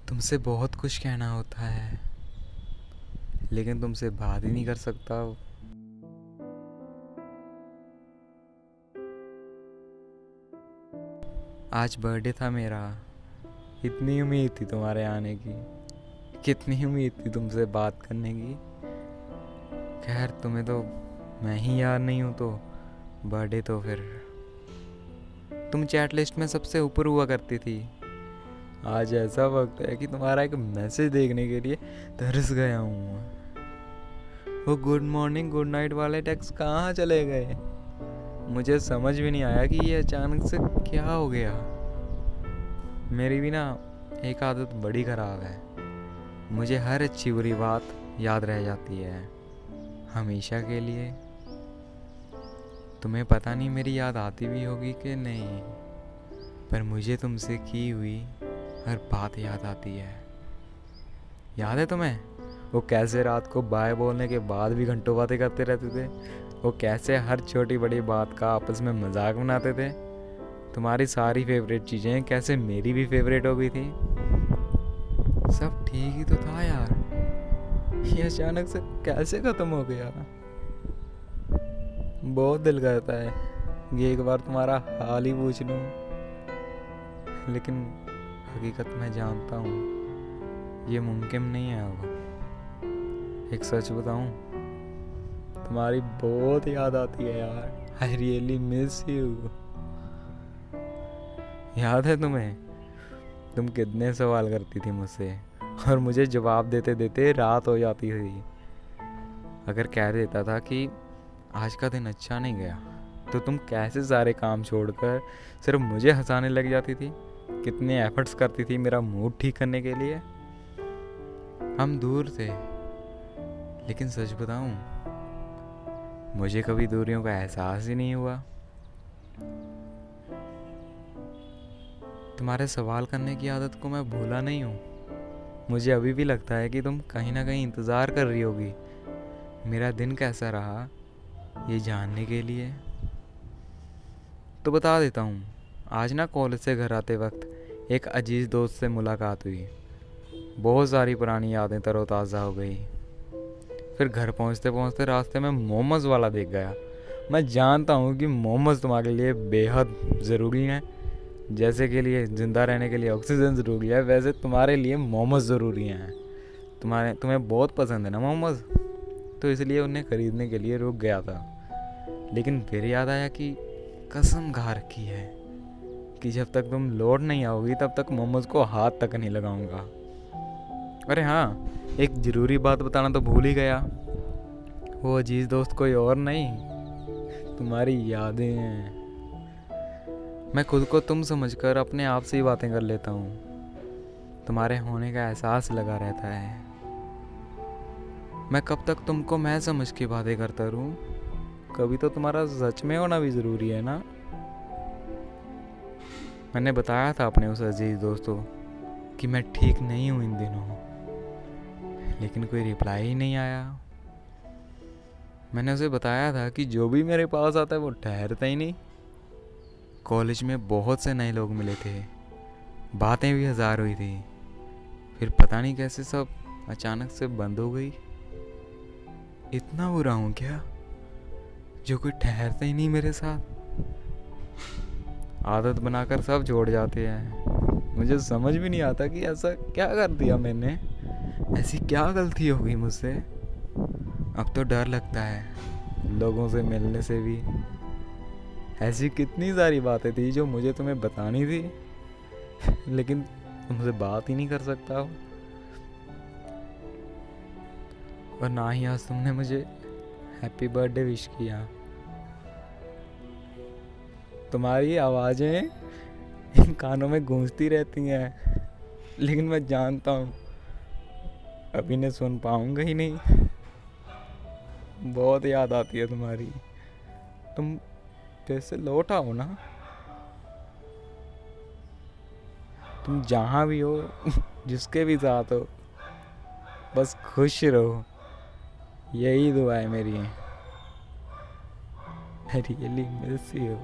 तुमसे बहुत कुछ कहना होता है, लेकिन तुमसे बात ही नहीं कर सकता। आज बर्थडे था मेरा। इतनी उम्मीद थी तुम्हारे आने की, कितनी उम्मीद थी तुमसे बात करने की। खैर, तुम्हें तो मैं ही याद नहीं हूँ, तो बर्थडे तो फिर तुम चैट लिस्ट में सबसे ऊपर हुआ करती थी। आज ऐसा वक्त है कि तुम्हारा एक मैसेज देखने के लिए तरस गया हूँ। वो गुड मॉर्निंग गुड नाइट वाले टेक्स्ट कहाँ चले गए? मुझे समझ भी नहीं आया कि ये अचानक से क्या हो गया। मेरी भी ना एक आदत बड़ी ख़राब है, मुझे हर अच्छी बुरी बात याद रह जाती है हमेशा के लिए। तुम्हें पता नहीं मेरी याद आती भी होगी कि नहीं, पर मुझे तुमसे की हुई हर बात याद आती है। याद है तुम्हें वो कैसे रात को बाय बोलने के बाद भी घंटों बातें करते रहते थे? वो कैसे हर छोटी बड़ी बात का आपस में मजाक बनाते थे? तुम्हारी सारी फेवरेट चीज़ें कैसे मेरी भी फेवरेट हो गई थी? सब ठीक ही तो था यार, ये अचानक से कैसे ख़त्म हो गया? बहुत दिल करता है कि एक बार तुम्हारा हाल ही पूछ लूं, लेकिन हकीकत में जानता हूँ ये मुमकिन नहीं है। अब एक सच बताऊं, तुम्हारी बहुत याद आती है यार। I really miss you. याद है तुम्हें तुम कितने सवाल करती थी मुझसे, और मुझे जवाब देते देते रात हो जाती थी। अगर कह देता था कि आज का दिन अच्छा नहीं गया, तो तुम कैसे सारे काम छोड़कर सिर्फ मुझे हंसाने लग जाती थी। कितने एफर्ट्स करती थी मेरा मूड ठीक करने के लिए। हम दूर थे, लेकिन सच बताऊं, मुझे कभी दूरियों का एहसास ही नहीं हुआ। तुम्हारे सवाल करने की आदत को मैं भूला नहीं हूँ। मुझे अभी भी लगता है कि तुम कहीं ना कहीं इंतज़ार कर रही होगी मेरा दिन कैसा रहा, ये जानने के लिए। तो बता देता हूँ, आज ना कॉलेज से घर आते वक्त एक अजीज़ दोस्त से मुलाकात हुई। बहुत सारी पुरानी यादें तरोताज़ा हो गई। फिर घर पहुँचते पहुँचते रास्ते में मोमोज़ वाला देख गया। मैं जानता हूँ कि मोमोज़ तुम्हारे लिए बेहद ज़रूरी हैं। जैसे के लिए ज़िंदा रहने के लिए ऑक्सीजन ज़रूरी है, वैसे तुम्हारे लिए मोमोज़ ज़रूरी हैं। तुम्हें बहुत पसंद है ना मोमोज़, तो इसलिए उन्हें ख़रीदने के लिए रुक गया था। लेकिन फिर याद आया कि कसम खा रखी है कि जब तक तुम लौट नहीं आओगी तब तक मोमोज़ को हाथ तक नहीं लगाऊंगा। अरे हाँ, एक ज़रूरी बात बताना तो भूल ही गया। वो अजीज़ दोस्त कोई और नहीं, तुम्हारी यादें हैं। मैं खुद को तुम समझकर अपने आप से ही बातें कर लेता हूँ। तुम्हारे होने का एहसास लगा रहता है। मैं कब तक तुमको मैं समझ के बातें करता रहूं? कभी तो तुम्हारा सच में होना भी ज़रूरी है ना। मैंने बताया था अपने उस अजीज़ दोस्तों कि मैं ठीक नहीं हूँ इन दिनों, लेकिन कोई रिप्लाई ही नहीं आया। मैंने उसे बताया था कि जो भी मेरे पास आता है वो ठहरता ही नहीं। कॉलेज में बहुत से नए लोग मिले थे, बातें भी हज़ार हुई थी। फिर पता नहीं कैसे सब अचानक से बंद हो गई। इतना बुरा हूँ क्या जो कोई ठहरता ही नहीं मेरे साथ? आदत बनाकर सब छोड़ जाते हैं। मुझे समझ भी नहीं आता कि ऐसा क्या कर दिया मैंने, ऐसी क्या गलती हो गई मुझसे। अब तो डर लगता है लोगों से मिलने से भी। ऐसी कितनी सारी बातें थी जो मुझे तुम्हें बतानी थी, लेकिन तुमसे बात ही नहीं कर सकता। और ना ही आज तुमने मुझे हैप्पी बर्थडे विश किया। तुम्हारी आवाज़ें इन कानों में गूंजती रहती हैं, लेकिन मैं जानता हूँ अभी ने सुन पाऊंगा ही नहीं। बहुत याद आती है तुम्हारी। तुम फिर से लौट आओ ना। तुम जहाँ भी हो, जिसके भी साथ हो, बस खुश रहो, यही दुआ है मेरी। I really miss you.